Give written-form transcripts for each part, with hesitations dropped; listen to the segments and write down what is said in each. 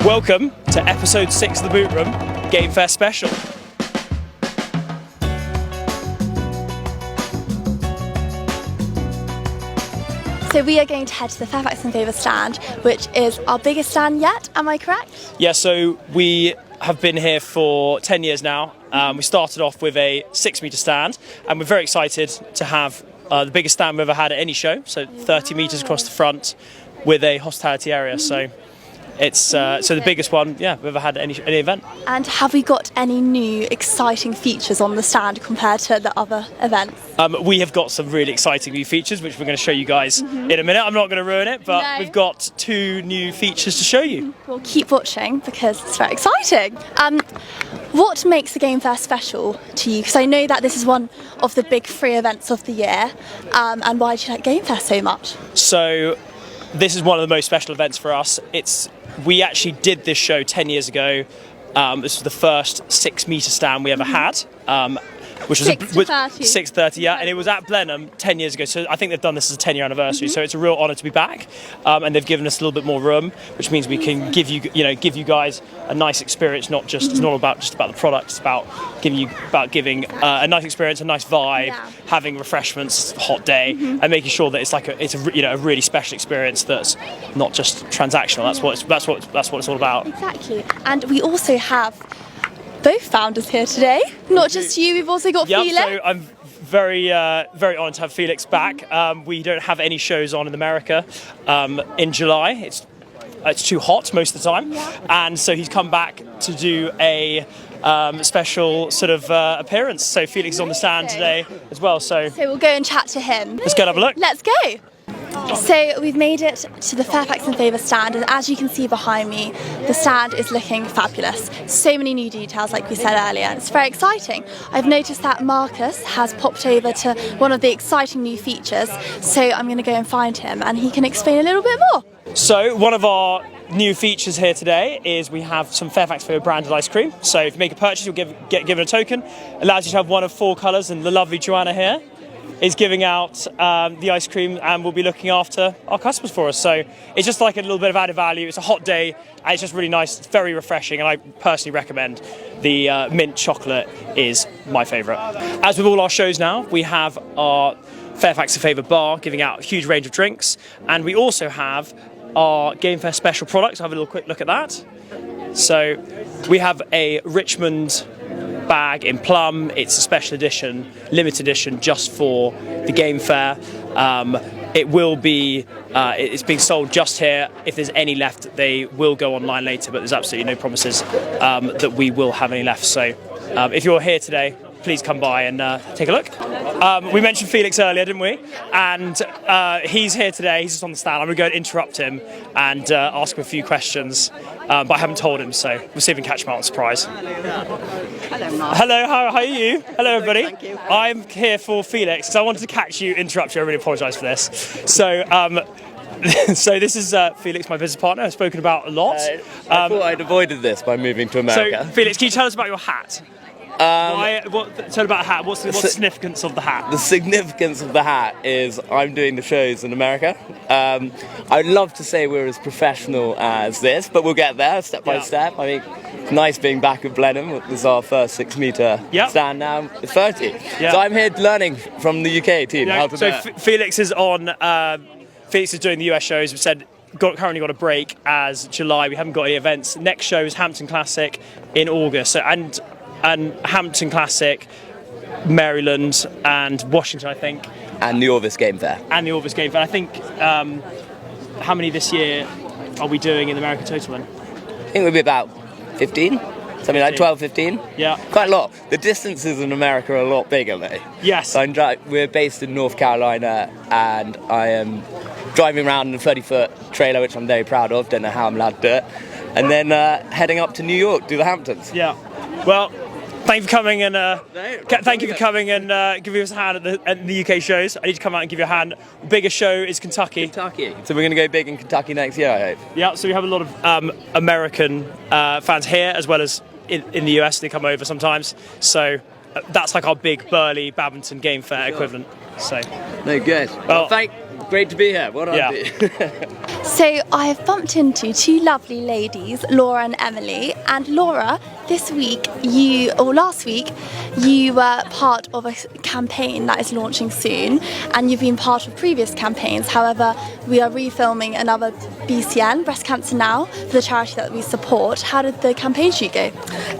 Welcome to episode 6 of the Boot Room Game Fair Special. So we are going to head to the Fairfax and Favour stand, which is our biggest stand yet, am I correct? Yeah, so we have been here for 10 years now. We started off with a 6-metre stand, and we're very excited to have the biggest stand we've ever had at any show, so 30 metres across the front with a hospitality area. So it's so the biggest one, yeah, we've ever had at any event. And have we got any new exciting features on the stand compared to the other events? We have got some really exciting new features, which we're going to show you guys in a minute. I'm not going to ruin it, but we've got 2 new features to show you. Well, keep watching because it's very exciting. What makes the Game Fair special to you? Because I know that this is one of the big free events of the year. And why do you like Game Fair so much? So this is one of the most special events for us. We actually did this show 10 years ago. This was the first 6-metre stand we ever had, which was 6:30, yeah, and it was at Blenheim 10 years ago. So I think they've done this as a 10-year anniversary. So it's a real honour to be back, and they've given us a little bit more room, which means we can give you guys a nice experience. Not just it's not about just about the product. It's about giving a nice experience, a nice vibe, having refreshments, hot day, and making sure that it's a really special experience that's not just transactional. That's what it's all about. Exactly, and we also have both founders here today. Not just you, we've also got Felix. So I'm very honoured to have Felix back. We don't have any shows on in America in July. It's too hot most of the time, and so he's come back to do a special sort of appearance. So Felix is on the stand today as well. So we'll go and chat to him. Let's go and have a look. Let's go. So we've made it to the Fairfax and Favour stand, and as you can see behind me, the stand is looking fabulous. So many new details, like we said earlier. It's very exciting. I've noticed that Marcus has popped over to one of the exciting new features, so I'm going to go and find him and he can explain a little bit more. So one of our new features here today is we have some Fairfax Favour branded ice cream. So if you make a purchase, you'll get given a token. Allows you to have one of 4 colours, and the lovely Joanna here is giving out the ice cream and will be looking after our customers for us. So it's just like a little bit of added value. It's a hot day and it's just really nice. It's very refreshing, and I personally recommend the mint chocolate is my favourite. As with all our shows now, we have our Fairfax Favour bar giving out a huge range of drinks, and we also have our Game Fair special products. I'll have a little quick look at that. So we have a Richmond bag in plum. It's a special edition, limited edition, just for the Game Fair. It will be it's being sold just here. If there's any left, they will go online later, but there's absolutely no promises that we will have any left. So if you're here today, please come by and take a look. We mentioned Felix earlier, didn't we? And he's here today. He's just on the stand. I'm going to go and interrupt him and ask him a few questions, but I haven't told him, so we'll see if we can catch him out on surprise. Hello, Mark. Hello, how are you? Hello, everybody. Thank you. I'm here for Felix because I wanted to catch you, interrupt you. I really apologise for this. So. So this is Felix, my business partner. I've spoken about a lot. I thought I'd avoided this by moving to America. So, Felix, can you tell us about your hat? Tell about a hat. What's the significance of the hat? The significance of the hat is I'm doing the shows in America. I'd love to say we're as professional as this, but we'll get there step by step. I think it's nice being back at Blenheim. This is our first 6-metre stand now. It's 30. Yeah. So I'm here learning from the UK team. Yeah, so Felix is on. Felix is doing the US shows. We've said currently got a break as July. We haven't got any events. Next show is Hampton Classic in August. So, and Hampton Classic, Maryland, and Washington, I think. And the Orvis Game Fair. And the Orvis Game Fair. I think, how many this year are we doing in America total then? I think we'll be about 15. Something like 12, 15. Yeah. Quite a lot. The distances in America are a lot bigger, though. Yes. So we're based in North Carolina, and I am driving around in a 30-foot trailer, which I'm very proud of. Don't know how I'm allowed to do it. And then heading up to New York, do the Hamptons. Yeah. Well, thank you for coming and giving us a hand at the UK shows. I need to come out and give you a hand. The biggest show is Kentucky. So we're going to go big in Kentucky next year, I hope. Yeah. So we have a lot of American fans here as well as in the US. They come over sometimes. So that's like our big burly badminton Game Fair equivalent. So no, good. Well, great to be here. What yeah. So I have bumped into two lovely ladies, Laura and Emily. And Laura, last week, you were part of a campaign that is launching soon, and you've been part of previous campaigns. However, we are refilming another BCN, Breast Cancer Now, for the charity that we support. How did the campaign shoot go?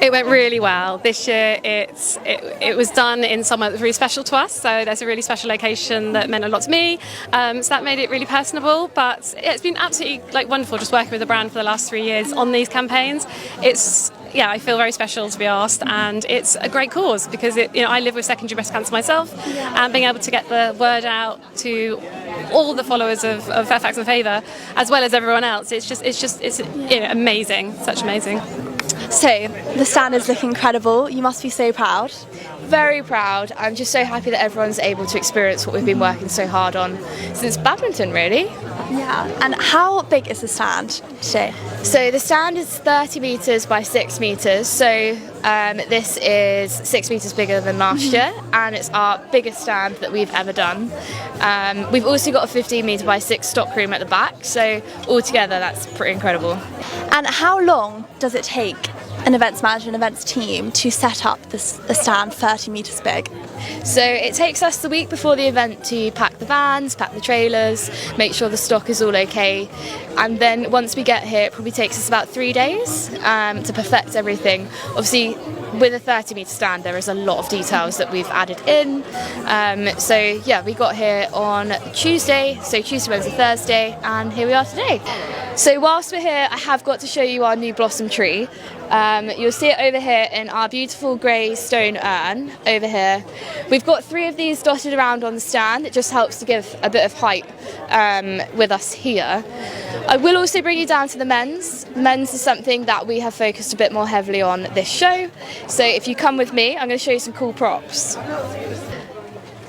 It went really well. This year it was done in somewhere that's really special to us, so there's a really special location that meant a lot to me, so that made it really personable. But it's been absolutely wonderful just working with the brand for the last 3 years on these campaigns. I feel very special to be asked, and it's a great cause because I live with secondary breast cancer myself, and being able to get the word out to all the followers of Fairfax and Favour, as well as everyone else, it's amazing, such amazing. So the stand is looking incredible. You must be so proud. Very proud. I'm just so happy that everyone's able to experience what we've been working so hard on since badminton, really. Yeah. And how big is the stand today? So the stand is 30 metres by 6 metres. So this is 6 metres bigger than last year, and it's our biggest stand that we've ever done. We've also got a 15 metre by 6 stockroom at the back. So altogether, that's pretty incredible. And how long does it take an events manager and events team to set up the stand 30 metres big? So it takes us the week before the event to pack the vans, pack the trailers, make sure the stock is all okay, and then once we get here it probably takes us about 3 days to perfect everything. Obviously with a 30 metre stand there is a lot of details that we've added in, we got here on Tuesday, Wednesday, Thursday, and here we are today. So whilst we're here I have got to show you our new blossom tree. You'll see it over here in our beautiful grey stone urn over here. We've got 3 of these dotted around on the stand. It just helps to give a bit of height with us here. I will also bring you down to the men's. Men's is something that we have focused a bit more heavily on this show. So if you come with me, I'm going to show you some cool props.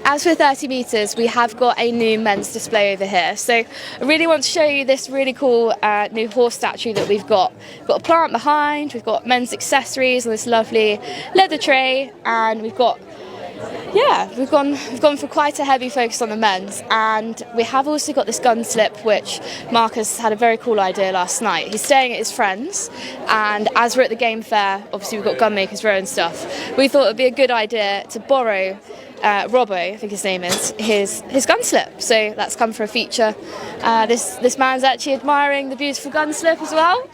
As for 30 metres, we have got a new men's display over here. So I really want to show you this really cool new horse statue that we've got. We've got a plant behind, we've got men's accessories on this lovely leather tray, and we've gone for quite a heavy focus on the men's, and we have also got this gun slip which Marcus had a very cool idea last night. He's staying at his friend's, and as we're at the game fair, obviously we've got Gunmakers Row and stuff, we thought it would be a good idea to borrow Robbo, I think his name is, his gun slip. So that's come for a feature. This man's actually admiring the beautiful gun slip as well.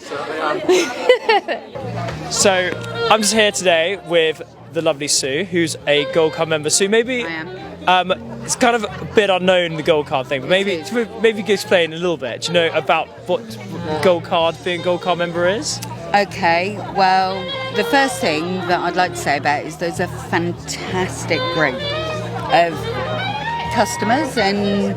So I'm just here today with the lovely Sue, who's a Gold Card member. Sue, maybe it's kind of a bit unknown, the Gold Card thing, but maybe you could explain a little bit. Do you know about what being a Gold Card member is? Okay, well, the first thing that I'd like to say about it is there's a fantastic group of customers and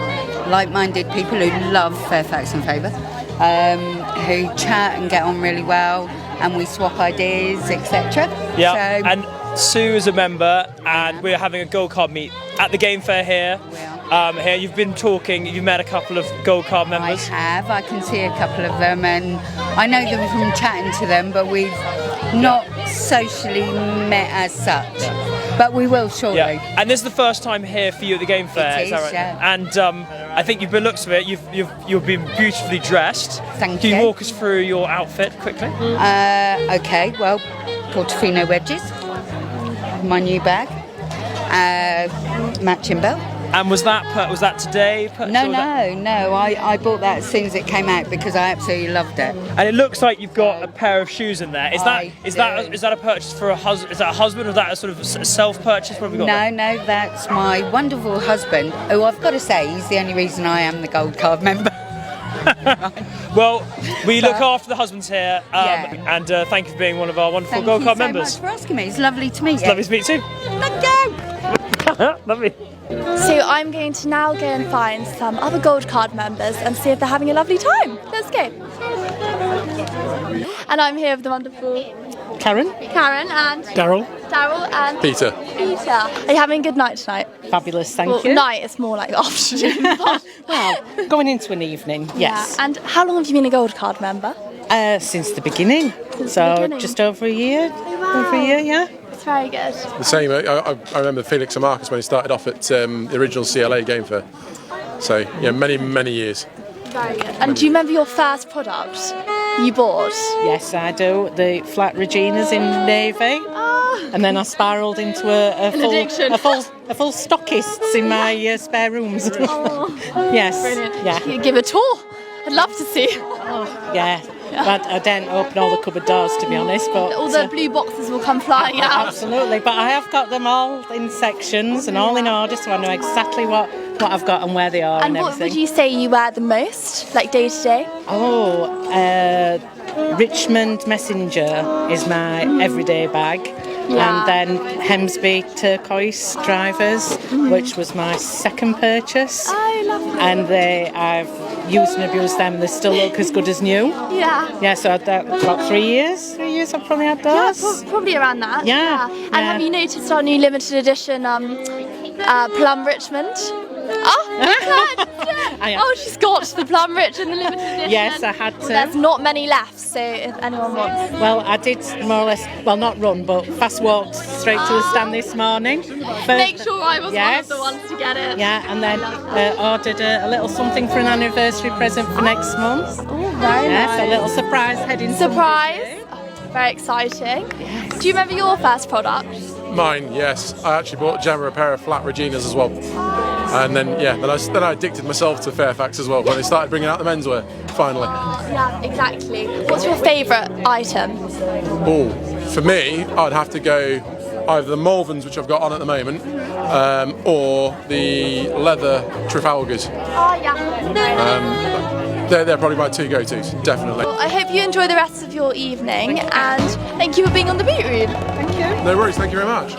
like-minded people who love Fairfax and Favour, who chat and get on really well, and we swap ideas, etc. Yeah, and Sue is a member, and we're having a Gold Card meet at the game fair here. Here you've been talking, you've met a couple of Gold Card members. I have, I can see a couple of them, and I know them from chatting to them, but we've not socially met as such. But we will shortly. Yeah. And this is the first time here for you at the game fair, it is that right? Yeah. And I think you've been looks of it, you've been beautifully dressed. Thank you. you. Can you walk us through your outfit quickly? Okay, well, Portofino wedges, my new bag, matching belt. And was that today? No. I bought that as soon as it came out because I absolutely loved it. And it looks like you've got a pair of shoes in there. Is that a purchase for a husband? Is that a husband, or is that a sort of self-purchase? What have we got? No, that's my wonderful husband, who I've got to say, he's the only reason I am the Gold Card member. Well, we look after the husbands here, and thank you for being one of our wonderful Gold Card members. Thank you so much for asking me. It's lovely to meet you. It's lovely to meet you too. Thank you. Lovely. So I'm going to now go and find some other Gold Card members and see if they're having a lovely time. Let's go. And I'm here with the wonderful Karen and Daryl and Peter. Are you having a good night tonight? Fabulous, thank you. Night, it's more like afternoon. Well, going into an evening, yes. Yeah. And how long have you been a Gold Card member? Since the beginning. Just over a year. Oh, wow. Over a year, yeah. It's very good. The same. I remember Felix and Marcus when he started off at the original CLA game fair. So yeah, many years. Very good. And do you remember your first product you bought? Yes, I do. The flat Reginas in navy. And then I spiralled into a full stockists in my spare rooms. Yes. Brilliant. Yeah. Can you give a tour? I'd love to see. Yeah. But I didn't open all the cupboard doors, to be honest. But all the blue boxes will come flying out. Absolutely. But I have got them all in sections and all in order, so I know exactly what I've got and where they are and what everything. would you say you wear the most, like day to day? Richmond Messenger is my everyday bag. Yeah. And then Hemsby turquoise drivers, which was my second purchase. Oh, lovely. And I've used and abused them. They still look as good as new. Yeah. Yeah, so about 3 years. 3 years I've probably had those. Yeah, probably around that. Yeah. And have you noticed our new limited edition Plum Richmond? Oh, God. Oh, she's got the Plum Richmond, the limited edition. Yes, I had to. Well, there's not many left, so if anyone wants. Well, I did more or less, well, not run, but fast walked straight to the stand this morning. Make sure I was one of the ones to get it. Yeah, and then ordered a little something for an anniversary present for next month. Oh, very nice. A little surprise heading. Surprise. Very exciting. Yes. Do you remember your first product? Mine, yes. I actually bought Gemma a pair of flat Reginas as well. And then I addicted myself to Fairfax as well when they started bringing out the menswear, finally. Yeah, exactly. What's your favourite item? Oh, for me, I'd have to go either the Malverns, which I've got on at the moment, or the leather Trafalgars. Oh, yeah. They're probably my two go-tos, definitely. Well, I hope you enjoy the rest of your evening, and thank you for being on the Beat Room. Thank you. No worries, thank you very much.